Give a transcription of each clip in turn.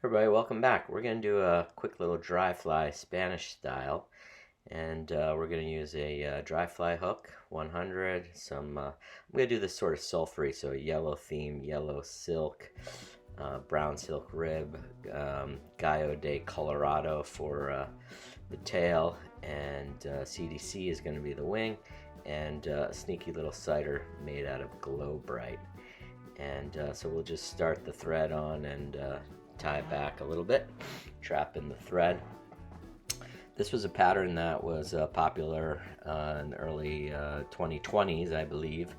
Everybody, welcome back. We're going to do a quick little dry fly Spanish style, and we're going to use a dry fly hook, 100. I'm going to do this sort of sulfury, so yellow theme, yellow silk, brown silk rib, Gallo de Colorado for the tail, and CDC is going to be the wing, and a sneaky little cider made out of Glo-brite. And so we'll just start the thread on and tie it back a little bit, trap in the thread. This was a pattern that was popular in the early 2020s, I believe,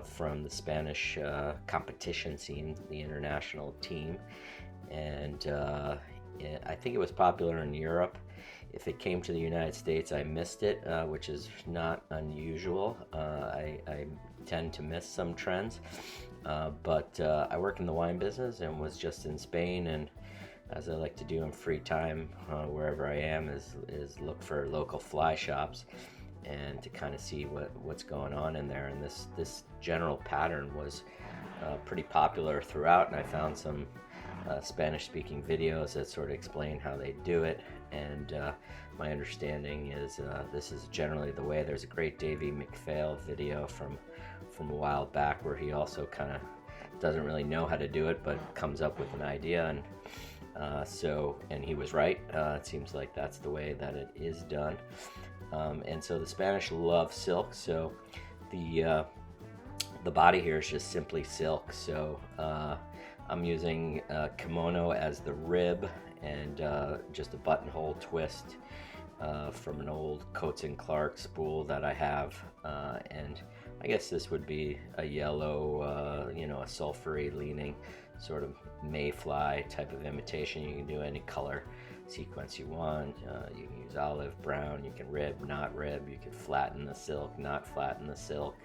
from the Spanish competition scene, the international team. And I think it was popular in Europe. If it came to the United States, I missed it, which is not unusual. I tend to miss some trends. But I work in the wine business and was just in Spain, and as I like to do in free time wherever I am is look for local fly shops and to kind of see what's going on in there. And this general pattern was pretty popular throughout, and I found some Spanish-speaking videos that sort of explain how they do it. And my understanding is this is generally the way. There's a great Davey McPhail video from a while back where he also kind of doesn't really know how to do it, but comes up with an idea, and and he was right. It seems like that's the way that it is done. And so the Spanish love silk, so the body here is just simply silk. So I'm using kimono as the rib, and just a buttonhole twist from an old Coates and Clark spool that I have, and I guess this would be a yellow, a sulfury leaning sort of mayfly type of imitation. You can do any color sequence you want. You can use olive, brown, you can rib, not rib, you can flatten the silk, not flatten the silk.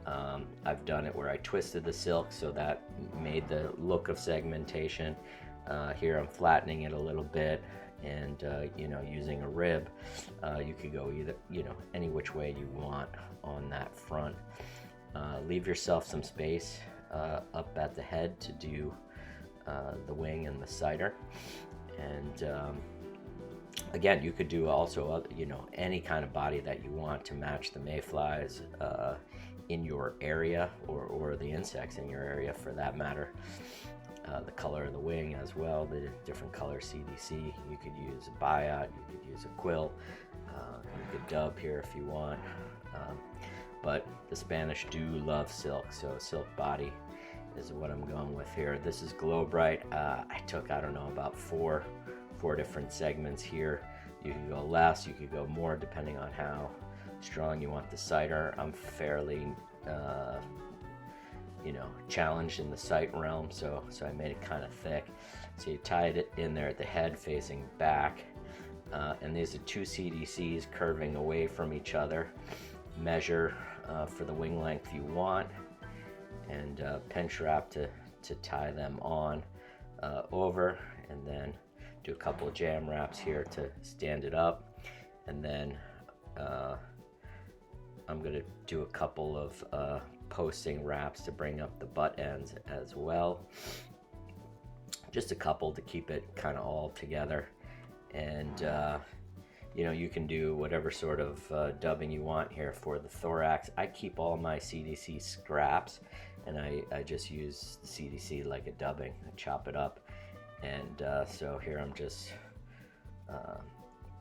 I've done it where I twisted the silk, so that made the look of segmentation. Here I'm flattening it a little bit, and using a rib, you could go either any which way you want on that front. Leave yourself some space up at the head to do the wing and the cider. And again, you could do also any kind of body that you want to match the mayflies in your area, or the insects in your area for that matter. The color of the wing as well, the different color CDC. You could use a biot, you could use a quill, you could dub here if you want. But the Spanish do love silk, so silk body is what I'm going with here. This is Glo-brite. I took, I don't know, about four different segments here. You could go less, you could go more, depending on how strong you want the cider. I'm fairly challenged in the sight realm, so I made it kind of thick. So you tied it in there at the head facing back, and these are two CDCs curving away from each other. Measure for the wing length you want, and pinch wrap to tie them on over, and then do a couple of jam wraps here to stand it up, and then I'm going to do a couple of posting wraps to bring up the butt ends as well. Just a couple to keep it kind of all together. And you can do whatever sort of dubbing you want here for the thorax. I keep all my CDC scraps, and I just use CDC like a dubbing. I chop it up, and so here I'm just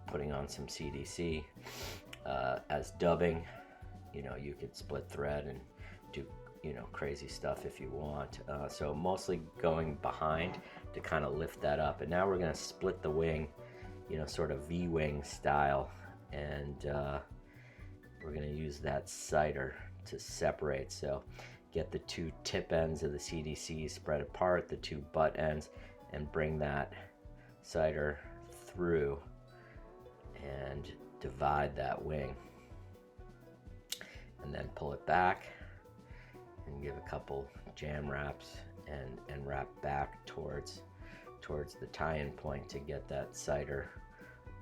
putting on some CDC as dubbing. You could split thread and do crazy stuff if you want. So mostly going behind to kind of lift that up. And now we're going to split the wing, sort of V-wing style, and we're going to use that cider to separate. So get the two tip ends of the CDC spread apart, the two butt ends, and bring that cider through and divide that wing, and then pull it back and give a couple jam wraps and wrap back towards the tie-in point to get that cider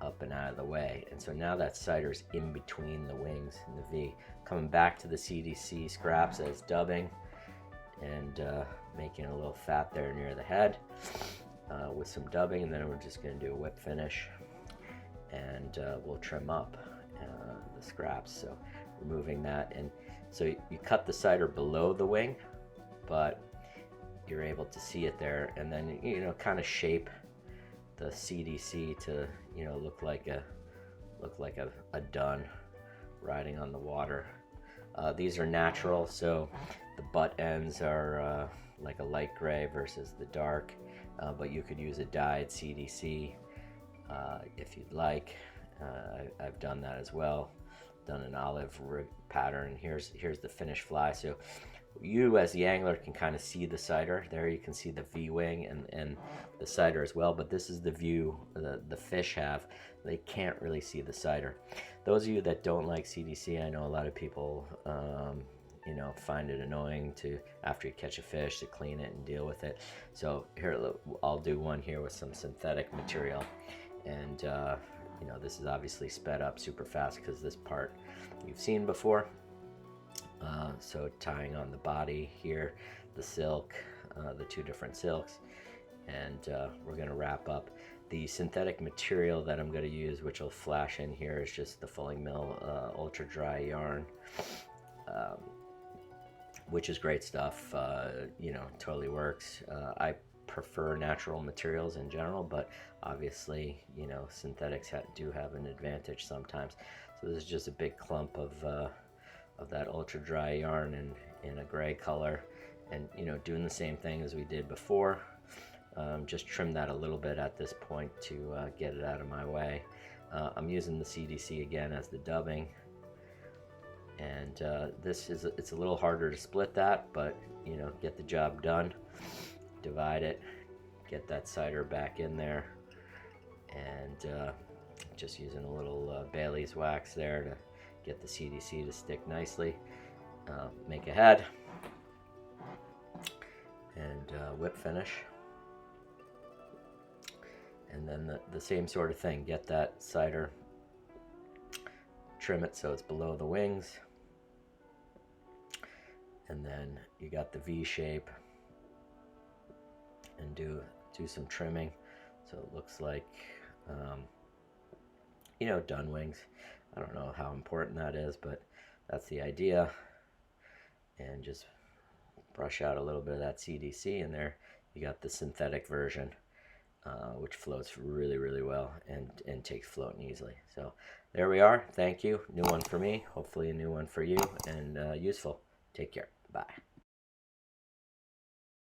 up and out of the way. And so now that cider's in between the wings and the V. Coming back to the CDC scraps as dubbing, and making a little fat there near the head with with some dubbing, and then we're just going to do a whip finish, and we'll trim up the scraps. So removing that, and so you cut the cider below the wing, but you're able to see it there, and then kind of shape the CDC to look like a dun riding on the water. These are natural, so the butt ends are like a light gray versus the dark, but you could use a dyed CDC if you'd like. I've done that as well, done an olive rig pattern. Here's the finished fly, so you as the angler can kind of see the cider there. You can see the V-wing and the cider as well, but this is the view the fish have. They can't really see the cider. Those of you that don't like CDC, I know a lot of people find it annoying to, after you catch a fish, to clean it and deal with it. So here, I'll do one here with some synthetic material, and this is obviously sped up super fast because this part you've seen before. So tying on the body here, the silk, the two different silks, and we're going to wrap up. The synthetic material that I'm going to use, which will flash in here, is just the Fulling Mill ultra dry yarn, which is great stuff. Totally works. I prefer natural materials in general, but obviously synthetics do have an advantage sometimes. So this is just a big clump of that ultra dry yarn in a gray color, and doing the same thing as we did before. Just trim that a little bit at this point to get it out of my way. I'm using the CDC again as the dubbing, and it's a little harder to split that, but get the job done. Divide it, get that cider back in there, and just using a little Bailey's wax there to get the CDC to stick nicely. Make a head and whip finish, and then the same sort of thing. Get that cider, trim it so it's below the wings, and then you got the V shape, and do some trimming so it looks like dun wings. I don't know how important that is, but that's the idea. And just brush out a little bit of that CDC in there. You got the synthetic version, which floats really, really well and takes floating easily. So there we are. Thank you. New one for me. Hopefully a new one for you, and useful. Take care. Bye.